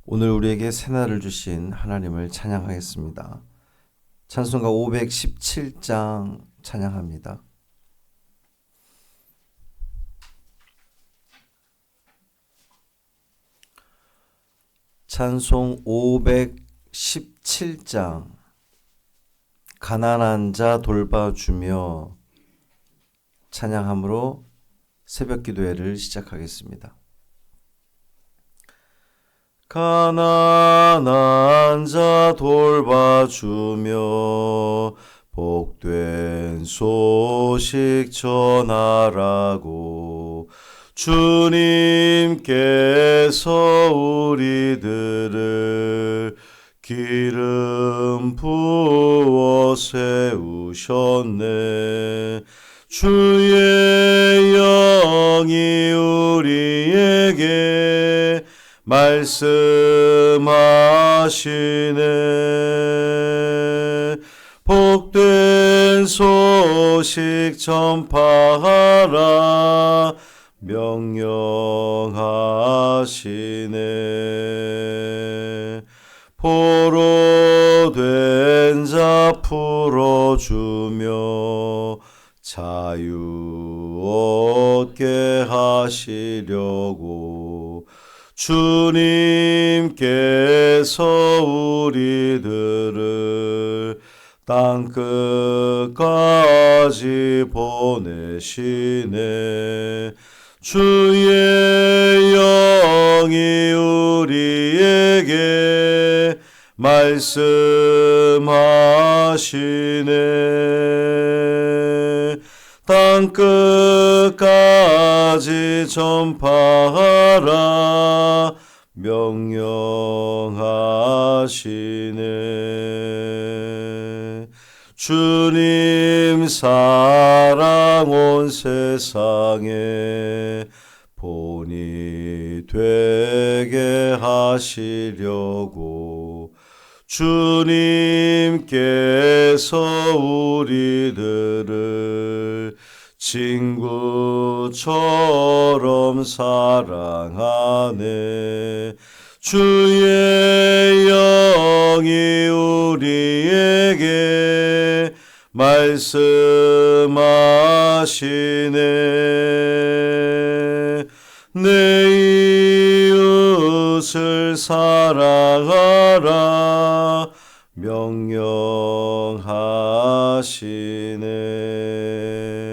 오늘 우리에게 새날을 주신 하나님을 찬양하겠습니다. 찬송가 517장 찬양합니다. 찬송 517장 가난한 자 돌봐주며 찬양함으로 새벽 기도회를 시작하겠습니다. 가난한 자 돌봐주며 복된 소식 전하라고 주님께서 우리들을 기름 부어 세우셨네. 주의 영이 우리에게 말씀하시네. 복된 소식 전파하라 명령하시네. 포로된 자 풀어주며 자유 얻게 하시려고 주님께서 우리들을 땅끝까지 보내시네. 주의 영이 우리에게 말씀하시네. 땅끝까지 전파하라 명령하시네. 주님 사랑 온 세상에 본이 되게 하시려고 주님께서 우리들을 친구처럼 사랑하네. 주의 영이 우리에게 말씀하시네. 내 이웃을 사랑하라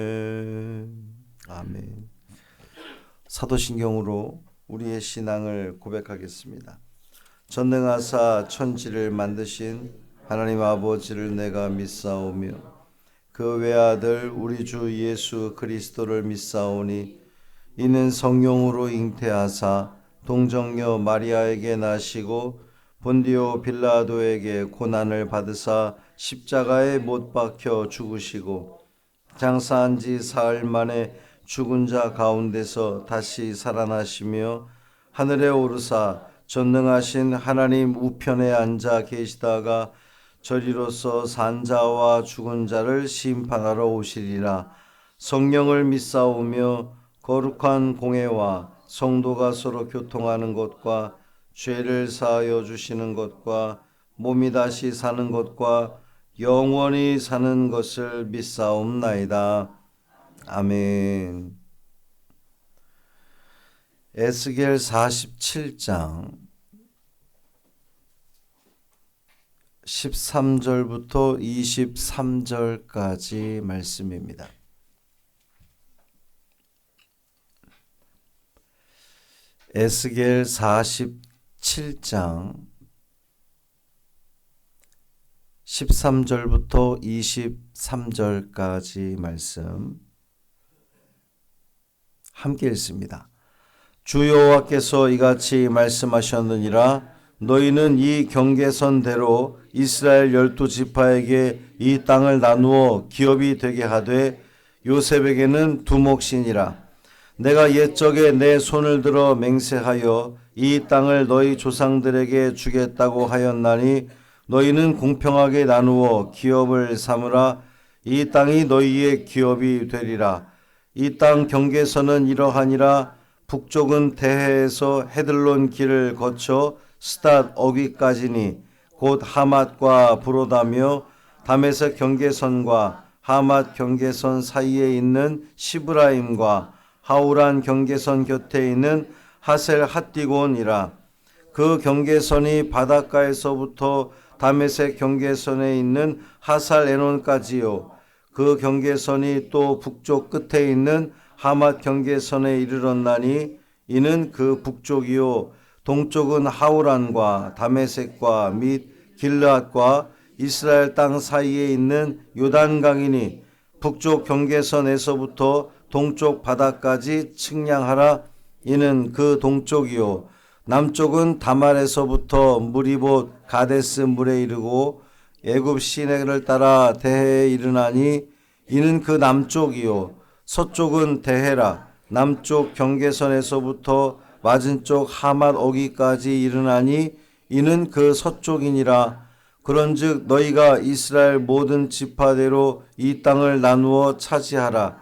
명령하시네. 아멘. 사도신경으로 우리의 신앙을 고백하겠습니다. 전능하사 천지를 만드신 하나님 아버지를 내가 믿사오며 그 외아들 우리 주 예수 그리스도를 믿사오니 이는 성령으로 잉태하사 동정녀 마리아에게 나시고 본디오 빌라도에게 고난을 받으사 십자가에 못 박혀 죽으시고 장사한 지 사흘 만에 죽은 자 가운데서 다시 살아나시며 하늘에 오르사 전능하신 하나님 우편에 앉아 계시다가 저리로서 산 자와 죽은 자를 심판하러 오시리라. 성령을 믿사오며 거룩한 공회와 성도가 서로 교통하는 것과 죄를 사하여 주시는 것과 몸이 다시 사는 것과 영원히 사는 것을 믿사옵나이다. 아멘. 에스겔 47장 13절부터 23절까지 말씀입니다. 에스겔 47장 13절부터 23절까지 말씀 함께 읽습니다. 주 여호와께서 이같이 말씀하셨느니라. 너희는 이 경계선대로 이스라엘 12지파에게 이 땅을 나누어 기업이 되게 하되 요셉에게는 두 몫이니라. 내가 옛적에 내 손을 들어 맹세하여 이 땅을 너희 조상들에게 주겠다고 하였나니 너희는 공평하게 나누어 기업을 삼으라. 이 땅이 너희의 기업이 되리라. 이 땅 경계선은 이러하니라. 북쪽은 대해에서 헤들론 길을 거쳐 스닷 어귀까지니 곧 하맛과 브로다며 다메섹 경계선과 하맛 경계선 사이에 있는 시브라임과 하우란 경계선 곁에 있는 하셀 핫디곤이라. 그 경계선이 바닷가에서부터 다메섹 경계선에 있는 하살 에논까지요. 그 경계선이 또 북쪽 끝에 있는 하맛 경계선에 이르렀나니 이는 그 북쪽이요. 동쪽은 하우란과 다메섹과 및 길르앗과 이스라엘 땅 사이에 있는 요단강이니 북쪽 경계선에서부터 동쪽 바다까지 측량하라. 이는 그 동쪽이요. 남쪽은 다말에서부터 무리봇 가데스 물에 이르고 애굽 시내를 따라 대해에 이르나니 이는 그 남쪽이요. 서쪽은 대해라. 남쪽 경계선에서부터 맞은쪽 하맛 어기까지 이르나니 이는 그 서쪽이니라. 그런즉 너희가 이스라엘 모든 지파대로 이 땅을 나누어 차지하라.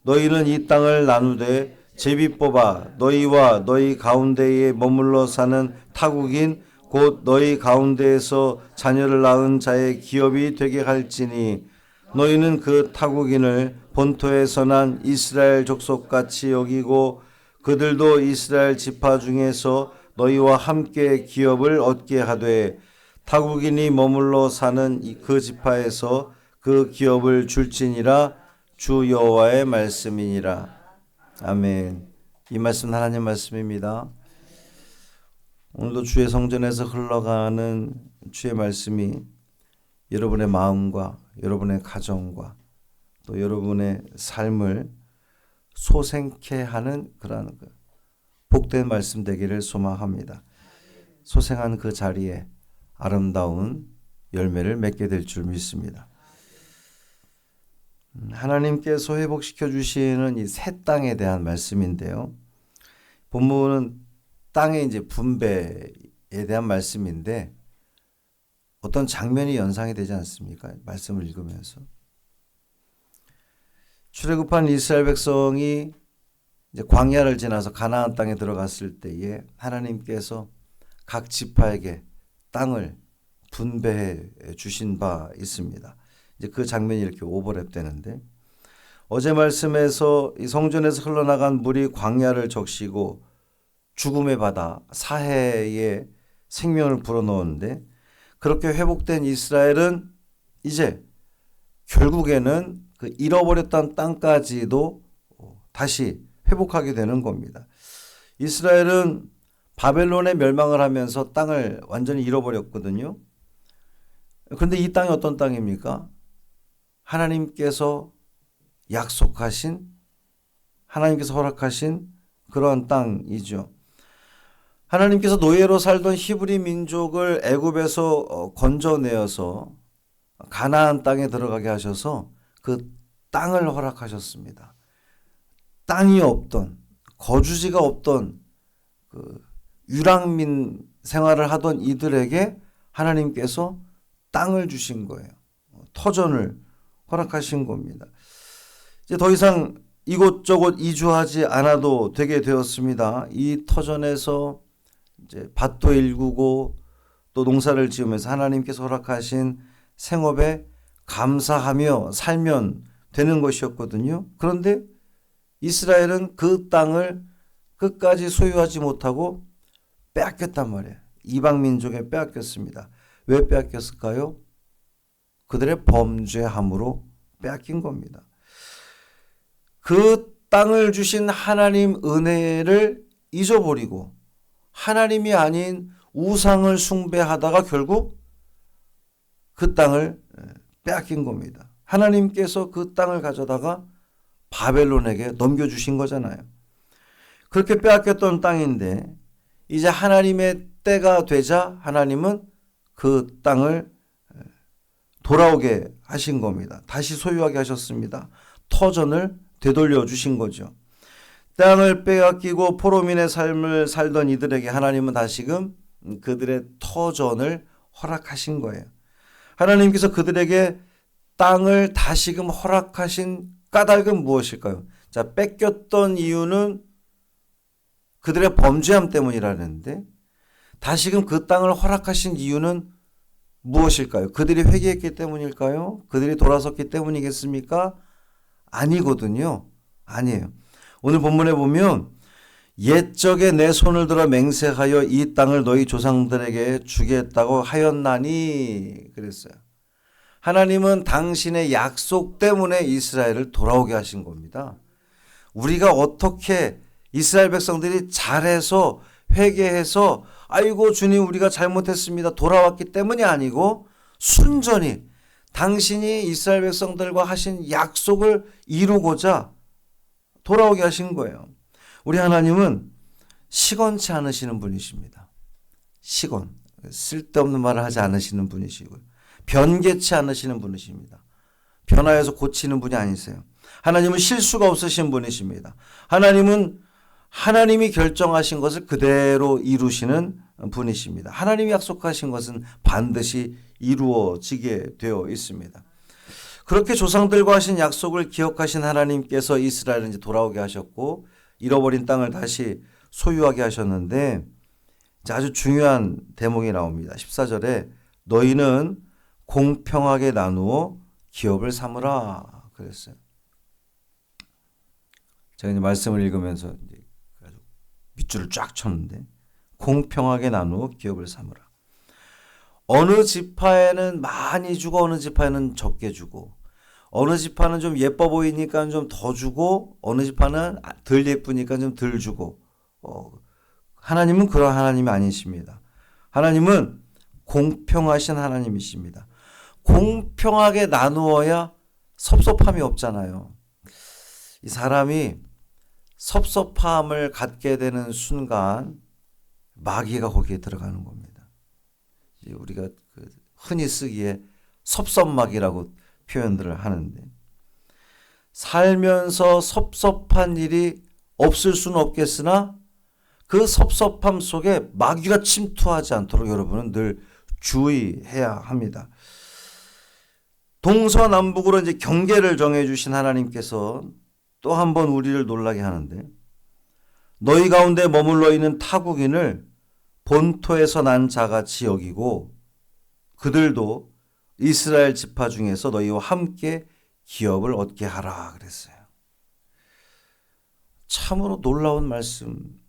너희는 이 땅을 나누되 제비 뽑아 너희와 너희 가운데에 머물러 사는 타국인 곧 너희 가운데에서 자녀를 낳은 자의 기업이 되게 할지니 너희는 그 타국인을 본토에서 난 이스라엘 족속같이 여기고 그들도 이스라엘 지파 중에서 너희와 함께 기업을 얻게 하되 타국인이 머물러 사는 그 지파에서 그 기업을 줄지니라. 주 여호와의 말씀이니라. 아멘. 이 말씀 하나님 말씀입니다. 오늘도 주의 성전에서 흘러가는 주의 말씀이 여러분의 마음과 여러분의 가정과 또 여러분의 삶을 소생케 하는 그러한 복된 말씀 되기를 소망합니다. 소생한 그 자리에 아름다운 열매를 맺게 될 줄 믿습니다. 하나님께서 회복시켜 주시는 이 새 땅에 대한 말씀인데요. 본문은 땅의 이제 분배에 대한 말씀인데 어떤 장면이 연상이 되지 않습니까? 말씀을 읽으면서. 출애굽한 이스라엘 백성이 이제 광야를 지나서 가나안 땅에 들어갔을 때에 하나님께서 각 지파에게 땅을 분배해 주신 바 있습니다. 이제 그 장면이 이렇게 오버랩되는데 어제 말씀에서 이 성전에서 흘러나간 물이 광야를 적시고 죽음의 바다 사해에 생명을 불어넣었는데 그렇게 회복된 이스라엘은 이제 결국에는 그 잃어버렸던 땅까지도 다시 회복하게 되는 겁니다. 이스라엘은 바벨론에 멸망을 하면서 땅을 완전히 잃어버렸거든요. 그런데 이 땅이 어떤 땅입니까? 하나님께서 약속하신, 하나님께서 허락하신 그러한 땅이죠. 하나님께서 노예로 살던 히브리 민족을 애굽에서 건져내어서 가나안 땅에 들어가게 하셔서 그 땅을 허락하셨습니다. 땅이 없던, 거주지가 없던 그 유랑민 생활을 하던 이들에게 하나님께서 땅을 주신 거예요. 터전을 허락하신 겁니다. 이제 더 이상 이곳저곳 이주하지 않아도 되게 되었습니다. 이 터전에서 이제 밭도 일구고 또 농사를 지으면서 하나님께서 허락하신 생업에 감사하며 살면 되는 것이었거든요. 그런데 이스라엘은 그 땅을 끝까지 소유하지 못하고 빼앗겼단 말이에요. 이방 민족에 빼앗겼습니다. 왜 빼앗겼을까요? 그들의 범죄함으로 빼앗긴 겁니다. 그 땅을 주신 하나님 은혜를 잊어버리고 하나님이 아닌 우상을 숭배하다가 결국 그 땅을 빼앗긴 겁니다. 하나님께서 그 땅을 가져다가 바벨론에게 넘겨주신 거잖아요. 그렇게 빼앗겼던 땅인데 이제 하나님의 때가 되자 하나님은 그 땅을 돌아오게 하신 겁니다. 다시 소유하게 하셨습니다. 터전을 되돌려 주신 거죠. 땅을 빼앗기고 포로민의 삶을 살던 이들에게 하나님은 다시금 그들의 터전을 허락하신 거예요. 하나님께서 그들에게 땅을 다시금 허락하신 까닭은 무엇일까요? 자, 뺏겼던 이유는 그들의 범죄함 때문이라는데 다시금 그 땅을 허락하신 이유는 무엇일까요? 그들이 회개했기 때문일까요? 그들이 돌아섰기 때문이겠습니까? 아니거든요. 아니에요. 오늘 본문에 보면 옛적에 내 손을 들어 맹세하여 이 땅을 너희 조상들에게 주겠다고 하였나니 그랬어요. 하나님은 당신의 약속 때문에 이스라엘을 돌아오게 하신 겁니다. 우리가 어떻게 이스라엘 백성들이 잘해서 회개해서 아이고 주님 우리가 잘못했습니다 돌아왔기 때문이 아니고 순전히 당신이 이스라엘 백성들과 하신 약속을 이루고자 돌아오게 하신 거예요. 우리 하나님은 시건치 않으시는 분이십니다. 시건, 쓸데없는 말을 하지 않으시는 분이시고요. 변개치 않으시는 분이십니다. 변화해서 고치는 분이 아니세요. 하나님은 실수가 없으신 분이십니다. 하나님은 하나님이 결정하신 것을 그대로 이루시는 분이십니다. 하나님이 약속하신 것은 반드시 이루어지게 되어 있습니다. 그렇게 조상들과 하신 약속을 기억하신 하나님께서 이스라엘을 이제 돌아오게 하셨고 잃어버린 땅을 다시 소유하게 하셨는데 아주 중요한 대목이 나옵니다. 14절에 너희는 공평하게 나누어 기업을 삼으라 그랬어요. 제가 이제 말씀을 읽으면서 밑줄을 쫙 쳤는데 공평하게 나누어 기업을 삼으라. 어느 지파에는 많이 주고 어느 지파에는 적게 주고 어느 지파는 좀 예뻐 보이니까 좀 더 주고 어느 지파는 덜 예쁘니까 좀 덜 주고 하나님은 그런 하나님이 아니십니다. 하나님은 공평하신 하나님이십니다. 공평하게 나누어야 섭섭함이 없잖아요. 이 사람이 섭섭함을 갖게 되는 순간 마귀가 거기에 들어가는 겁니다. 우리가 흔히 쓰기에 섭섭마귀라고 표현들을 하는데 살면서 섭섭한 일이 없을 수는 없겠으나 그 섭섭함 속에 마귀가 침투하지 않도록 여러분은 늘 주의해야 합니다. 동서남북으로 이제 경계를 정해주신 하나님께서 또 한 번 우리를 놀라게 하는데 너희 가운데 머물러 있는 타국인을 본토에서 난 자같이 여기고 그들도 이스라엘 지파 중에서 너희와 함께 기업을 얻게 하라 그랬어요. 참으로 놀라운 말씀입니다.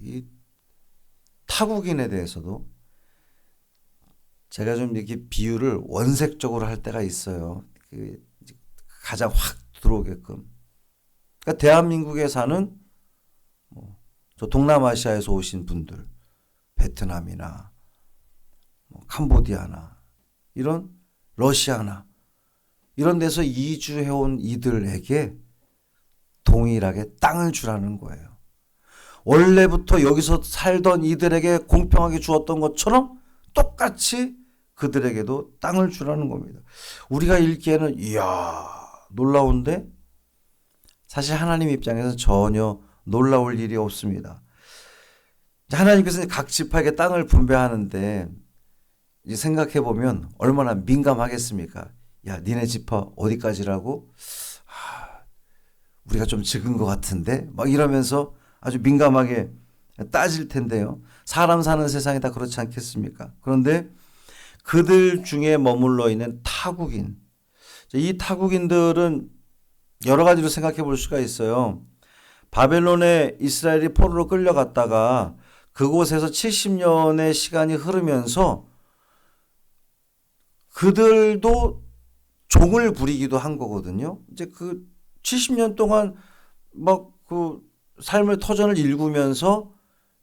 이 타국인에 대해서도 제가 좀 이렇게 비유를 원색적으로 할 때가 있어요. 가장 확 들어오게끔. 그러니까 대한민국에 사는 저 동남아시아에서 오신 분들, 베트남이나 캄보디아나 이런 러시아나 이런 데서 이주해온 이들에게 동일하게 땅을 주라는 거예요. 원래부터 여기서 살던 이들에게 공평하게 주었던 것처럼 똑같이 그들에게도 땅을 주라는 겁니다. 우리가 읽기에는 이야 놀라운데 사실 하나님 입장에서 전혀 놀라울 일이 없습니다. 하나님께서 각 지파에게 땅을 분배하는데 생각해 보면 얼마나 민감하겠습니까? 야, 니네 지파 어디까지라고? 우리가 좀 적은 것 같은데? 막 이러면서 아주 민감하게 따질 텐데요. 사람 사는 세상이 다 그렇지 않겠습니까? 그런데 그들 중에 머물러 있는 타국인. 이 타국인들은 여러 가지로 생각해 볼 수가 있어요. 바벨론에 이스라엘이 포로로 끌려갔다가 그곳에서 70년의 시간이 흐르면서 그들도 종을 부리기도 한 거거든요. 이제 그 70년 동안 막 그 삶의 터전을 일구면서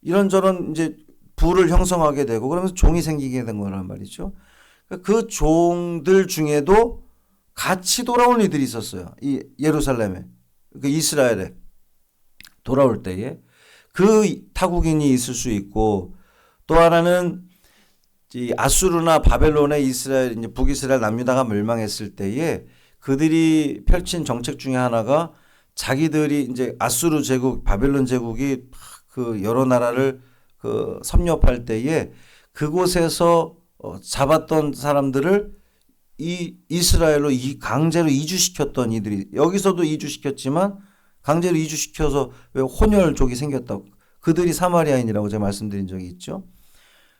이런저런 이제 부를 형성하게 되고 그러면서 종이 생기게 된 거란 말이죠. 그 종들 중에도 같이 돌아온 이들이 있었어요. 이 예루살렘에, 그 이스라엘에 돌아올 때에 그 타국인이 있을 수 있고 또 하나는 이 아수르나 바벨론에 이스라엘, 이제 북이스라엘 남유다가 멸망했을 때에 그들이 펼친 정책 중에 하나가 자기들이 이제 아수르 제국, 바벨론 제국이 그 여러 나라를 그 섭렵할 때에 그곳에서 잡았던 사람들을 이 이스라엘로 강제로 이주시켰던 이들이 여기서도 이주시켰지만 강제로 이주시켜서 왜 혼혈족이 생겼다고. 그들이 사마리아인이라고 제가 말씀드린 적이 있죠.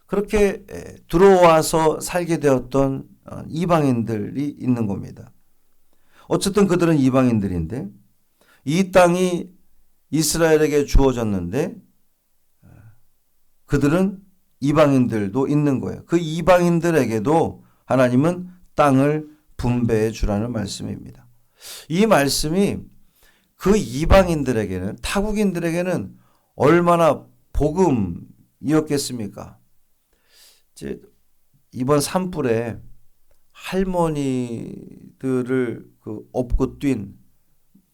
그렇게 들어와서 살게 되었던 이방인들이 있는 겁니다. 어쨌든 그들은 이방인들인데 이 땅이 이스라엘에게 주어졌는데 그들은 이방인들도 있는 거예요. 그 이방인들에게도 하나님은 땅을 분배해 주라는 말씀입니다. 이 말씀이 그 이방인들에게는, 타국인들에게는 얼마나 복음이었겠습니까? 이제 이번 산불에 할머니들을 업고 뛴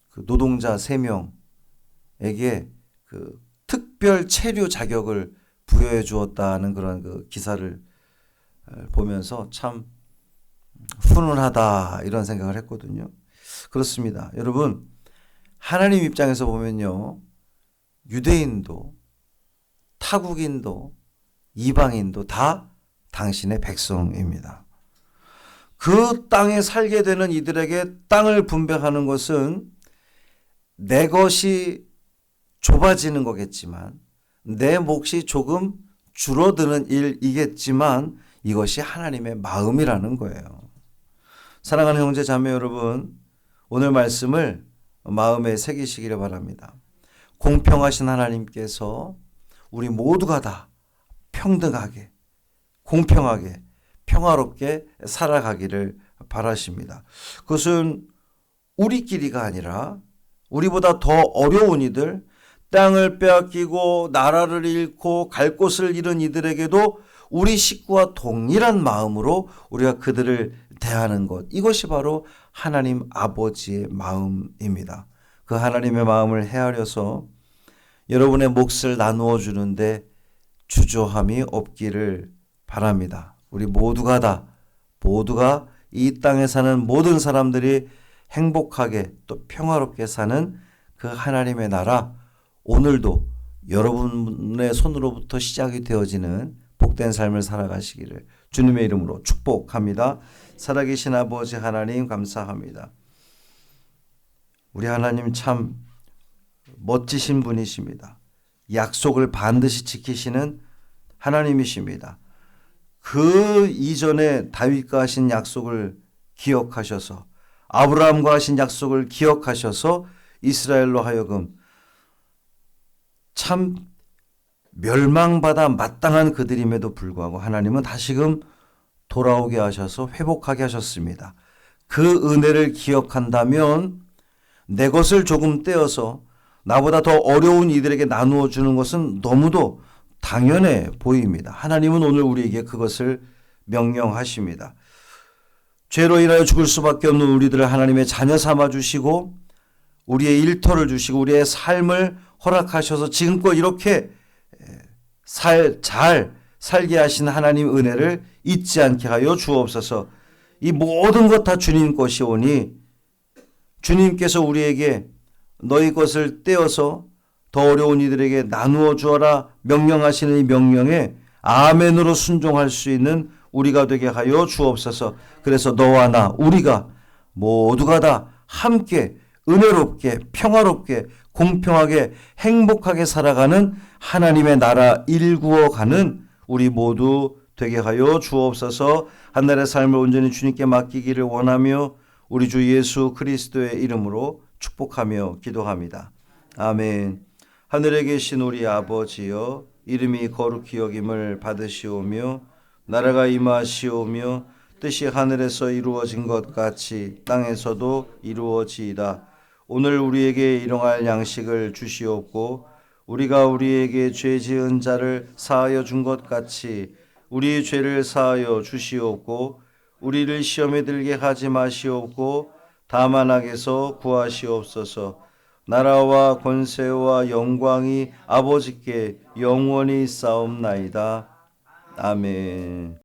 그 노동자 3명에게 그 특별 체류 자격을 부여해 주었다는 그런 그 기사를 보면서 참 훈훈하다 이런 생각을 했거든요. 그렇습니다. 여러분, 하나님 입장에서 보면요, 유대인도 타국인도 이방인도 다 당신의 백성입니다. 그 땅에 살게 되는 이들에게 땅을 분배하는 것은 내 것이 좁아지는 거겠지만, 내 몫이 조금 줄어드는 일이겠지만 이것이 하나님의 마음이라는 거예요. 사랑하는 형제 자매 여러분, 오늘 말씀을 마음에 새기시기를 바랍니다. 공평하신 하나님께서 우리 모두가 다 평등하게, 공평하게, 평화롭게 살아가기를 바라십니다. 그것은 우리끼리가 아니라 우리보다 더 어려운 이들, 땅을 빼앗기고 나라를 잃고 갈 곳을 잃은 이들에게도 우리 식구와 동일한 마음으로 우리가 그들을 대하는 것, 이것이 바로 하나님 아버지의 마음입니다. 그 하나님의 마음을 헤아려서 여러분의 몫을 나누어 주는데 주저함이 없기를 바랍니다. 우리 모두가 이 땅에 사는 모든 사람들이 행복하게 또 평화롭게 사는 그 하나님의 나라, 오늘도 여러분의 손으로부터 시작이 되어지는 복된 삶을 살아가시기를 주님의 이름으로 축복합니다. 살아계신 아버지 하나님 감사합니다. 우리 하나님 참 멋지신 분이십니다. 약속을 반드시 지키시는 하나님이십니다. 그 이전에 다윗과 하신 약속을 기억하셔서, 아브라함과 하신 약속을 기억하셔서 이스라엘로 하여금 참 멸망받아 마땅한 그들임에도 불구하고 하나님은 다시금 돌아오게 하셔서 회복하게 하셨습니다. 그 은혜를 기억한다면 내 것을 조금 떼어서 나보다 더 어려운 이들에게 나누어 주는 것은 너무도 당연해 보입니다. 하나님은 오늘 우리에게 그것을 명령하십니다. 죄로 인하여 죽을 수밖에 없는 우리들을 하나님의 자녀 삼아 주시고 우리의 일터를 주시고 우리의 삶을 허락하셔서 지금껏 이렇게 잘 살게 하신 하나님 은혜를 잊지 않게 하여 주옵소서. 이 모든 것 다 주님 것이오니 주님께서 우리에게 너희 것을 떼어서 더 어려운 이들에게 나누어 주어라 명령하시는 이 명령에 아멘으로 순종할 수 있는 우리가 되게 하여 주옵소서. 그래서 너와 나 우리가 모두가 다 함께 은혜롭게 평화롭게 공평하게 행복하게 살아가는 하나님의 나라 일구어가는 우리 모두 되게 하여 주옵소서. 한날의 삶을 온전히 주님께 맡기기를 원하며 우리 주 예수 그리스도의 이름으로 축복하며 기도합니다. 아멘. 하늘에 계신 우리 아버지여, 이름이 거룩히 여김을 받으시오며 나라가 임하시오며 뜻이 하늘에서 이루어진 것 같이 땅에서도 이루어지이다. 오늘 우리에게 일용할 양식을 주시옵고 우리가 우리에게 죄 지은 자를 사하여 준 것 같이 우리 죄를 사하여 주시옵고 우리를 시험에 들게 하지 마시옵고 다만 악에서 구하시옵소서. 나라와 권세와 영광이 아버지께 영원히 싸움나이다. 아멘.